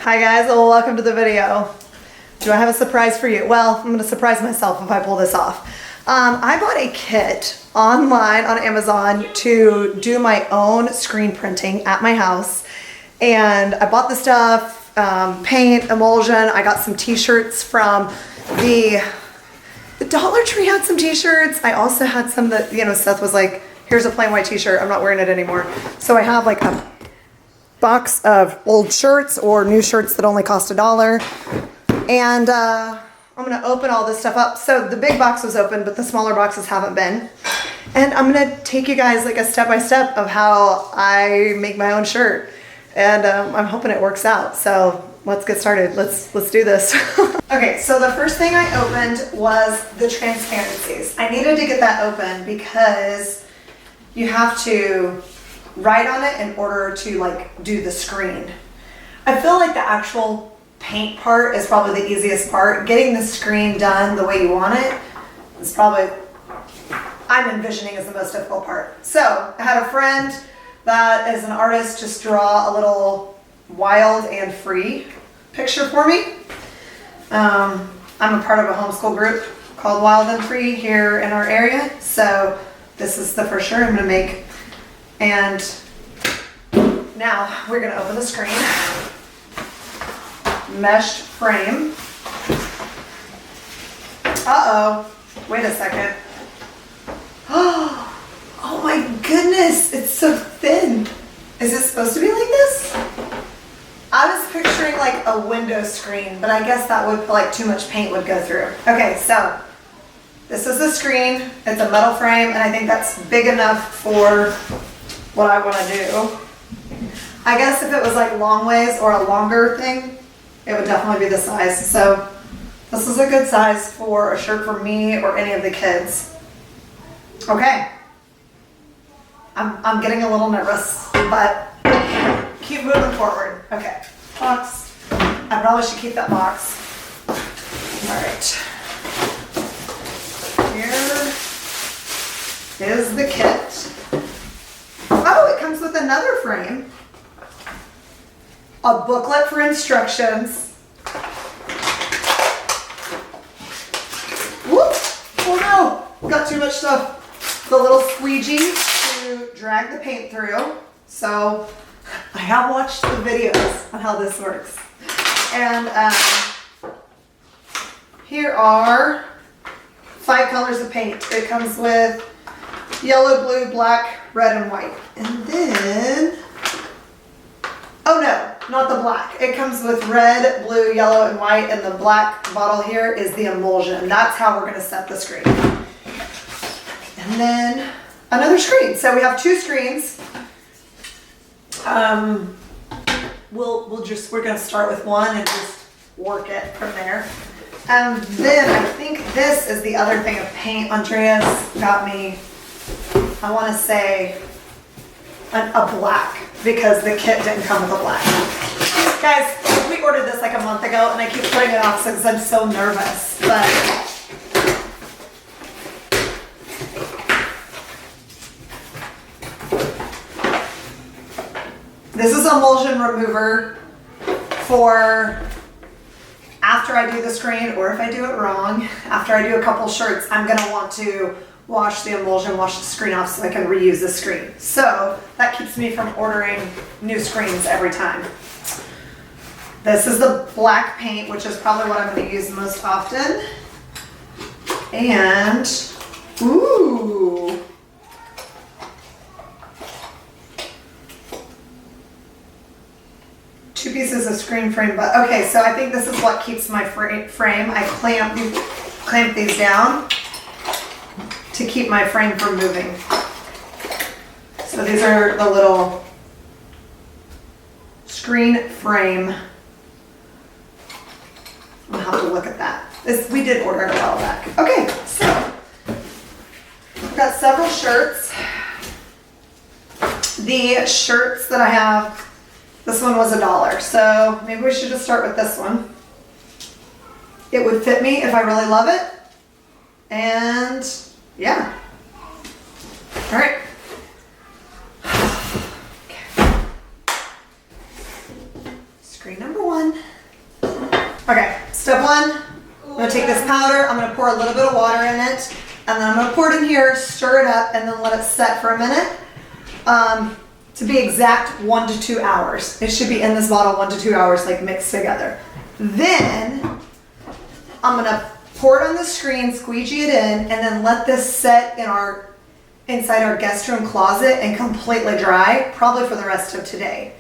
Hi guys, well, welcome to the video. Do I have a surprise for you? Well, I'm gonna surprise myself if I pull this off. I bought a kit online on Amazon to do my own screen printing at my house. And I bought the stuff, paint, emulsion. I got some t-shirts from the Dollar Tree had some t-shirts. I also had some that, Seth was like, here's a plain white t-shirt. I'm not wearing it anymore. So I have like a box of old shirts or new shirts that only cost $1. And I'm gonna open all this stuff up. So the big box was open, but the smaller boxes haven't been. And I'm gonna take you guys like a step-by-step of how I make my own shirt. And I'm hoping it works out. So let's get started. Let's do this. Okay, so the first thing I opened was the transparencies. I needed to get that open because you have to write on it in order to like do the screen. I feel like the actual paint part is probably the easiest part. Getting the screen done the way you want it is probably, I'm envisioning, is the most difficult part. So I had a friend that is an artist just draw a little wild and free picture for me. I'm a part of a homeschool group called Wild and Free here in our area. So this is the first shirt I'm gonna make. And now we're gonna open the screen. Meshed frame. Uh-oh, wait a second. Oh my goodness, it's so thin. Is it supposed to be like this? I was picturing like a window screen, but I guess that would, like, too much paint would go through. Okay, so this is the screen. It's a metal frame, and I think that's big enough for what I want to do. I guess if it was like long ways or a longer thing, it would definitely be the size. So this is a good size for a shirt for me or any of the kids. Okay. I'm getting a little nervous, but keep moving forward. Okay, box. I probably should keep that box. All right. Here is the kit. Oh, it comes with another frame. A booklet for instructions. Whoop! Oh no! Got too much stuff. The little squeegee to drag the paint through. So I have watched the videos on how this works. And here are 5 colors of paint. It comes with yellow, blue, black, red, and white. And then, oh no, not the black. It comes with red, blue, yellow, and white, and the black bottle here is the emulsion. That's how we're gonna set the screen. And then another screen. So we have 2 screens. We're gonna start with one and just work it from there. And then I think this is the other thing of paint. Andreas got me, I want to say a black, because the kit didn't come with a black. Guys, we ordered this like a month ago and I keep putting it off because I'm so nervous, but this is emulsion remover for after I do the screen, or if I do it wrong, after I do a couple shirts, I'm gonna want to wash the emulsion, wash the screen off so I can reuse the screen. So that keeps me from ordering new screens every time. This is the black paint, which is probably what I'm gonna use most often. And, ooh. Two pieces of screen frame, but okay, so I think this is what keeps my frame. I clamp these down to keep my frame from moving. So these are the little screen frame. I'll have to look at that. We did order it a while back. Okay, so I've got several shirts. The shirts that I have, this one was $1, so maybe we should just start with this one. It would fit me if I really love it. And yeah. All right. Okay. Screen number 1. Okay, step one, I'm gonna take this powder, I'm gonna pour a little bit of water in it, and then I'm gonna pour it in here, stir it up, and then let it set for a minute. To be exact, 1 to 2 hours. It should be in this bottle 1 to 2 hours, like mixed together. Then, I'm gonna pour it on the screen, squeegee it in, and then let this set inside our guest room closet and completely dry, probably for the rest of today.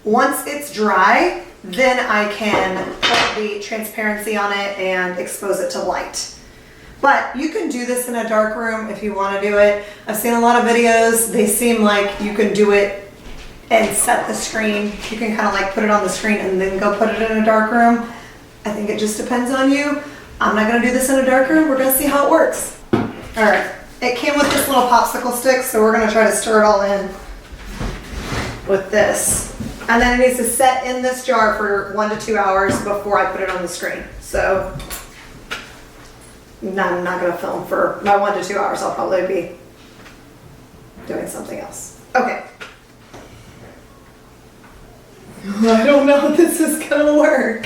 Once it's dry, then I can put the transparency on it and expose it to light. But you can do this in a dark room if you want to do it. I've seen a lot of videos. They seem like you can do it and set the screen. You can kind of like put it on the screen and then go put it in a dark room. I think it just depends on you. I'm not going to do this in a dark room. We're going to see how it works. All right. It came with this little popsicle stick, so we're going to try to stir it all in with this. And then it needs to set in this jar for 1 to 2 hours before I put it on the screen. So I'm not going to film for my 1 to 2 hours. I'll probably be doing something else. Okay. I don't know if this is going to work.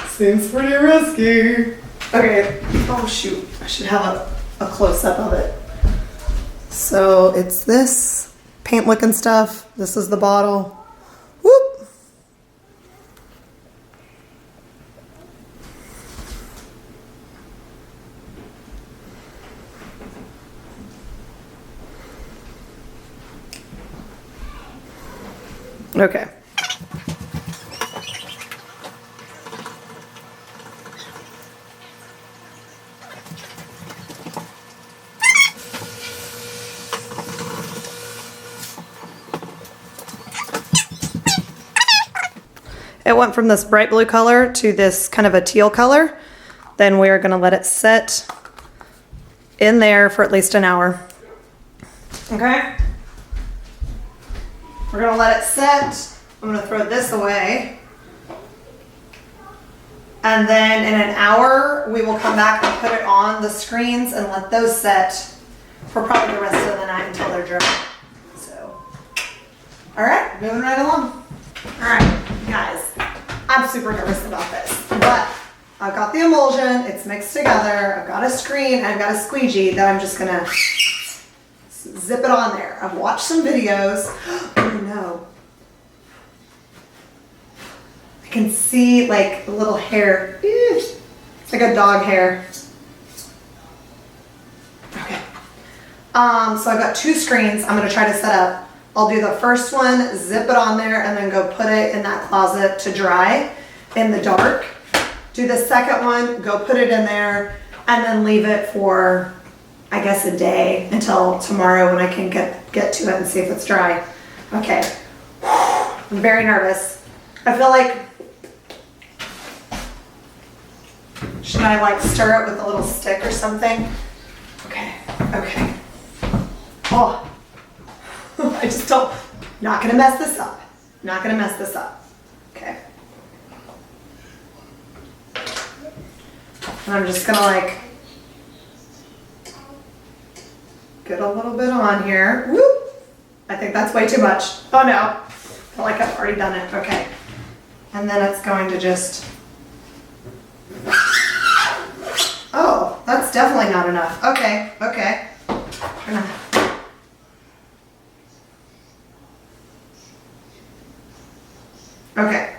Seems pretty risky. Okay. Oh, shoot. I should have a close-up of it. So it's this paint-looking stuff. This is the bottle. Whoop. Okay. It went from this bright blue color to this kind of a teal color. Then we're gonna let it set in there for at least an hour. Okay? We're gonna let it set. I'm gonna throw this away. And then in an hour, we will come back and put it on the screens and let those set for probably the rest of the night until they're dry. So, all right, moving right along. All right, guys, I'm super nervous about this, but I've got the emulsion, it's mixed together, I've got a screen, I've got a squeegee that I'm just gonna zip it on there. I've watched some videos. Oh no. I can see like a little hair. It's like a dog hair. Okay. So I've got 2 screens I'm gonna try to set up. I'll do the first one, zip it on there, and then go put it in that closet to dry in the dark. Do the second one, go put it in there, and then leave it for, I guess, a day until tomorrow when I can get to it and see if it's dry. Okay. I'm very nervous. I feel like, should I like stir it with a little stick or something? Okay, okay. Oh. I just don't, not gonna mess this up. Not gonna mess this up. Okay. And I'm just gonna like, get a little bit on here. Whoop! I think that's way too much. Oh no. I feel like I've already done it. Okay. And then it's going to just, oh, that's definitely not enough. Okay, okay. Okay.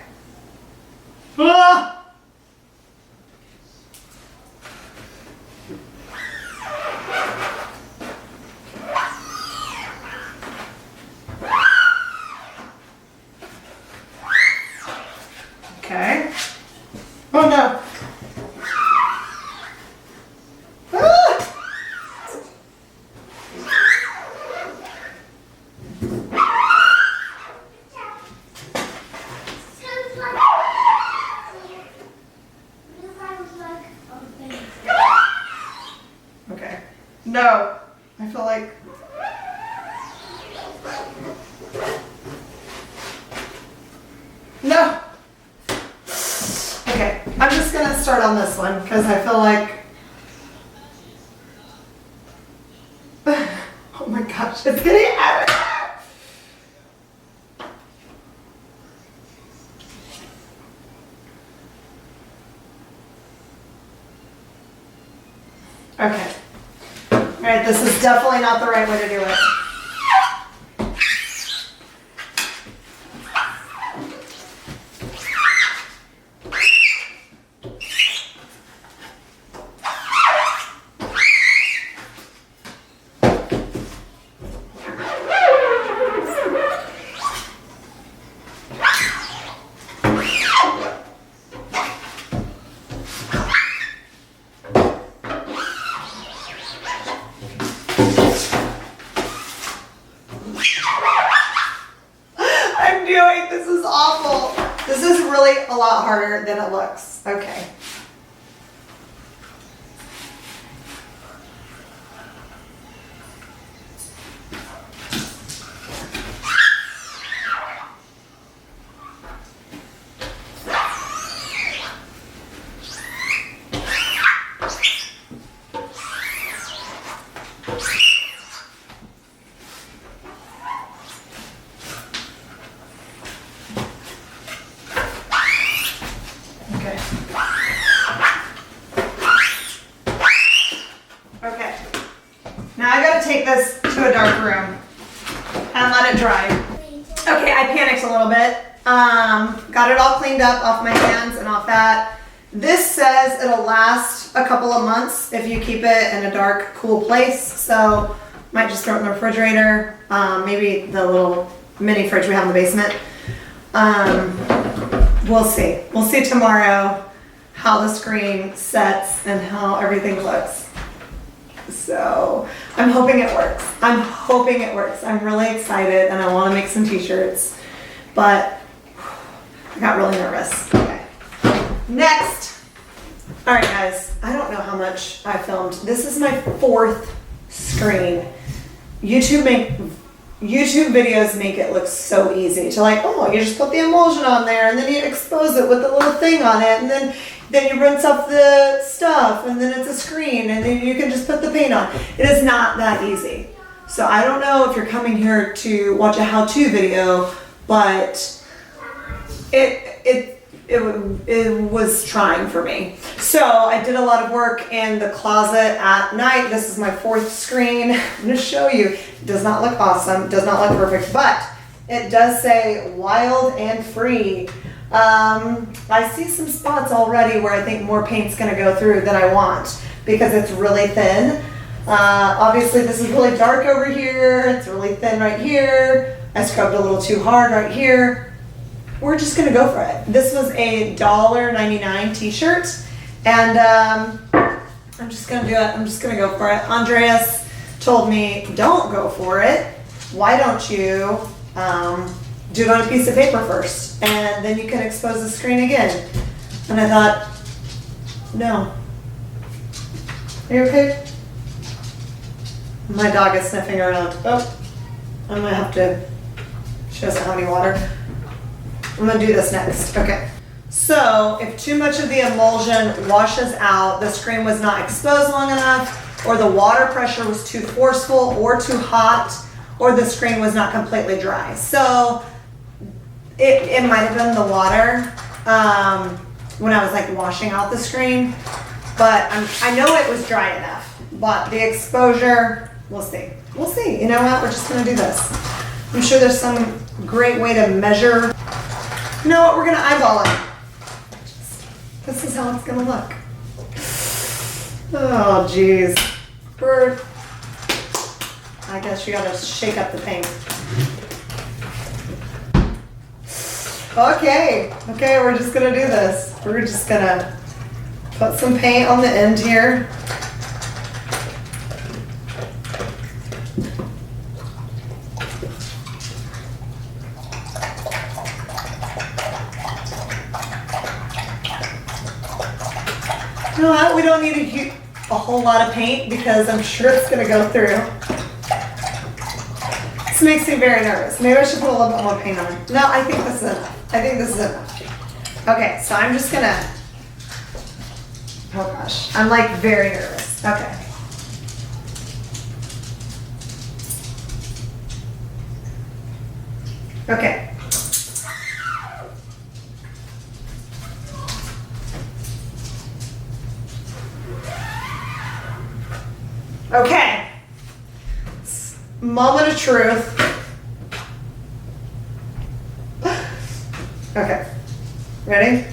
Ah! Okay. Oh no. Okay. No. I feel like no. Okay, I'm just gonna start on this one because I feel like oh my gosh, it's getting everywhere. Okay. All right, this is definitely not the right way to do it. This is awful. This is really a lot harder than it looks. Okay. Okay. Now I gotta take this to a dark room and let it dry. Okay, I panicked a little bit. Got it all cleaned up off my hands and off that. This says it'll last a couple of months if you keep it in a dark, cool place. So might just throw it in the refrigerator. Maybe the little mini fridge we have in the basement. We'll see. We'll see tomorrow how the screen sets and how everything looks. So I'm hoping it works. I'm hoping it works. I'm really excited and I want to make some t-shirts, but I got really nervous. Okay. Next. All right, guys, I don't know how much I filmed. This is my 4th screen. YouTube videos make it look so easy to like, oh, you just put the emulsion on there and then you expose it with the little thing on it and then you rinse off the stuff and then it's a screen and then you can just put the paint on. It is not that easy. So I don't know if you're coming here to watch a how-to video, but it was trying for me. So I did a lot of work in the closet at night. This is my 4th screen. I'm gonna show you. It does not look awesome, it does not look perfect, but it does say wild and free. I see some spots already where I think more paint's gonna go through than I want because it's really thin. Obviously this is really dark over here. It's really thin right here. I scrubbed a little too hard right here. We're just gonna go for it. This was a $1.99 t-shirt and I'm just gonna do it. I'm just gonna go for it. Andreas told me, don't go for it. Why don't you do it on a piece of paper first and then you can expose the screen again. And I thought, no. Are you okay? My dog is sniffing around. Oh, I'm gonna have to, she doesn't have any water. I'm gonna do this next. Okay. So if too much of the emulsion washes out, the screen was not exposed long enough, or the water pressure was too forceful or too hot, or the screen was not completely dry. So it might have been the water when I was like washing out the screen, but I know it was dry enough, but the exposure, we'll see. We'll see. You know what? We're just gonna do this. I'm sure there's some great way to measure. You know what? We're gonna eyeball it. This is how it's gonna look. Oh, geez. I guess you gotta shake up the paint. Okay, we're just gonna do this. We're just gonna put some paint on the end here. You know what? We don't need a whole lot of paint because I'm sure it's gonna go through. This makes me very nervous. Maybe I should put a little bit more paint on. No, I think this is enough. I think this is enough. Okay, so I'm just gonna, oh gosh, I'm like very nervous. Okay. Okay. Okay. Moment of truth. Okay. Ready?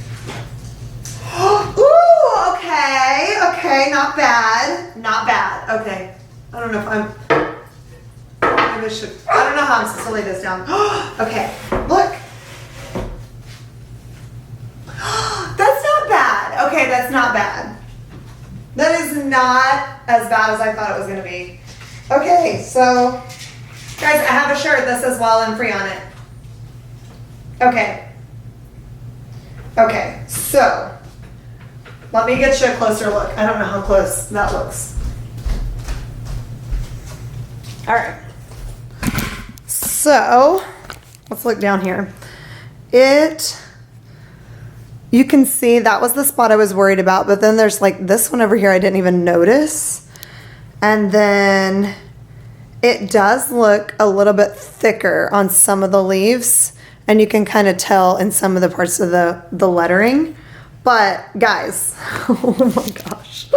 Ooh, okay. Okay, not bad. Not bad. Okay. I don't know if maybe I should, I don't know how I'm supposed to lay this down. Okay, look. That's not bad. Okay, that's not bad. That is not as bad as I thought it was gonna be. Okay, so, guys, I have a shirt that says Wild and Free on it. Okay. Okay, so, let me get you a closer look. I don't know how close that looks. All right. So, let's look down here. You can see that was the spot I was worried about, but then there's like this one over here I didn't even notice. And then it does look a little bit thicker on some of the leaves, and you can kind of tell in some of the parts of the lettering. But guys, oh my gosh.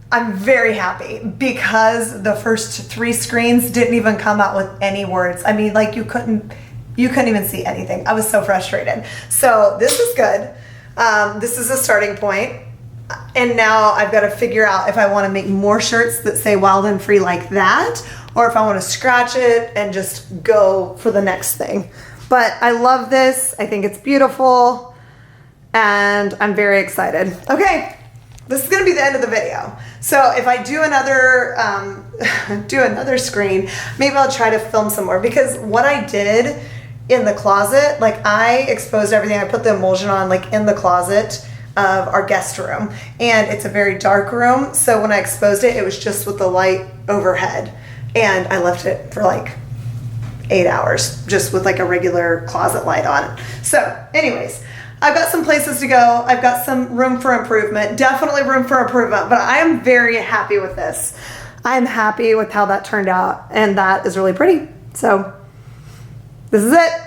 I'm very happy because the first 3 screens didn't even come out with any words. I mean, like you couldn't even see anything. I was so frustrated. So this is good. This is a starting point. And now I've got to figure out if I want to make more shirts that say Wild and Free like that, or if I want to scratch it and just go for the next thing. But I love this. I think it's beautiful and I'm very excited. Okay. This is going to be the end of the video. So if I do another screen, maybe I'll try to film some more, because what I did in the closet, like I exposed everything. I put the emulsion on like in the closet of our guest room, and it's a very dark room. So when I exposed it, it was just with the light overhead, and I left it for like 8 hours just with like a regular closet light on. So anyways, I've got some places to go. I've got some room for improvement, definitely room for improvement, but I am very happy with this. I'm happy with how that turned out, and that is really pretty. So this is it.